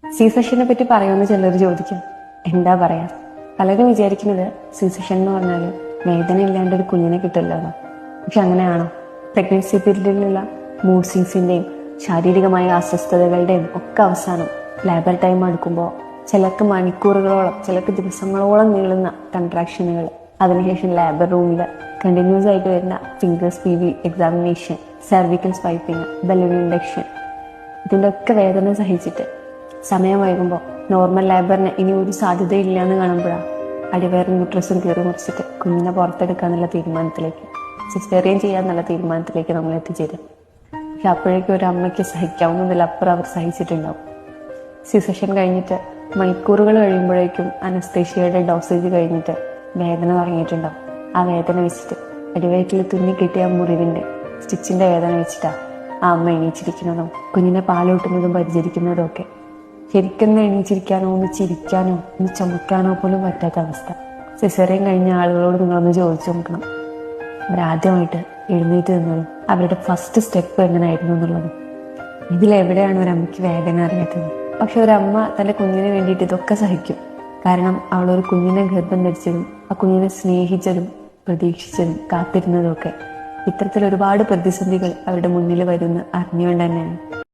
C സെഷനെ പറ്റി പറയുമെന്ന് ചിലർ ചോദിക്കും. എന്താ പറയാ, പലരും വിചാരിക്കുന്നത് സി സെഷൻ എന്ന് പറഞ്ഞാൽ വേദന ഇല്ലാണ്ട് ഒരു കുഞ്ഞിനെ കിട്ടില്ല. പക്ഷെ അങ്ങനെയാണോ? പ്രഗ്നൻസി പീരീഡിലുള്ള മൂഡ് സ്വിങ്സിൻ്റെയും ശാരീരികമായ അസ്വസ്ഥതകളുടെയും ഒക്കെ അവസാനം ലേബർ ടൈം അടുക്കുമ്പോൾ ചിലർക്ക് മണിക്കൂറുകളോളം, ചിലർക്ക് ദിവസങ്ങളോളം നീളുന്ന കൺട്രാക്ഷനുകൾ, അതിനുശേഷം ലേബർ റൂമിൽ കണ്ടിന്യൂസ് ആയിട്ട് വരുന്ന fingers PV examination, cervical sweeping, balloon induction, ഇതിൻ്റെ ഒക്കെ വേദന സഹിച്ചിട്ട് സമയം വൈകുമ്പോൾ നോർമൽ ലേബറിന് ഇനി ഒരു സാധ്യതയില്ല എന്ന് കാണുമ്പോഴാണ് അടിവയറും യൂട്രസും കീറി മുറിച്ചിട്ട് കുഞ്ഞിനെ പുറത്തെടുക്കാന്നുള്ള തീരുമാനത്തിലേക്ക്, സിസ്റ്റേറിയൻ ചെയ്യാന്നുള്ള തീരുമാനത്തിലേക്ക് നമ്മൾ എത്തിച്ചേരും. പക്ഷെ അപ്പോഴേക്കും ഒരു അമ്മയ്ക്ക് സഹിക്കാവുന്നതിലപ്പുറം അവർ സഹിച്ചിട്ടുണ്ടാവും. സി സെഷൻ കഴിഞ്ഞിട്ട് മണിക്കൂറുകൾ കഴിയുമ്പോഴേക്കും അനസ്തേഷ്യയുടെ ഡോസേജ് കഴിഞ്ഞിട്ട് വേദന തുടങ്ങിയിട്ടുണ്ടാവും. ആ വേദന വെച്ചിട്ട് അടിവയറ്റിൽ തുന്നി കിട്ടിയ മുറിവിൻ്റെ സ്റ്റിച്ചിൻ്റെ വേദന വെച്ചിട്ടാണ് ആ അമ്മ എണീച്ചിരിക്കുന്നതും കുഞ്ഞിനെ പാലൂട്ടുന്നതും പരിചരിക്കുന്നതും ഒക്കെ. ശരിക്കും എണീച്ചിരിക്കാനോ, ഒന്ന് ചിരിക്കാനോ, ഒന്ന് ചുമക്കാനോ പോലും പറ്റാത്ത അവസ്ഥ. സിസേറിയൻ കഴിഞ്ഞ ആളുകളോട് നിങ്ങളൊന്ന് ചോദിച്ചു നോക്കണം, അവരാദ്യമായിട്ട് എഴുന്നേറ്റ് നിന്നതും അവരുടെ ഫസ്റ്റ് സ്റ്റെപ്പ് എങ്ങനെയായിരുന്നു എന്നുള്ളതും. ഇതിലെവിടെയാണ് ഒരമ്മയ്ക്ക് വേദന അറിയാത്തത്? പക്ഷെ ഒരമ്മ തൻ്റെ കുഞ്ഞിന് വേണ്ടിയിട്ട് ഇതൊക്കെ സഹിക്കും. കാരണം അവളൊരു കുഞ്ഞിനെ ഗർഭം ധരിച്ചതും ആ കുഞ്ഞിനെ സ്നേഹിച്ചതും പ്രതീക്ഷിച്ചതും കാത്തിരുന്നതും ഒക്കെ ഇത്തരത്തിൽ ഒരുപാട് പ്രതിസന്ധികൾ അവരുടെ മുന്നിൽ വരുന്ന അറിഞ്ഞുകൊണ്ട് തന്നെയാണ്.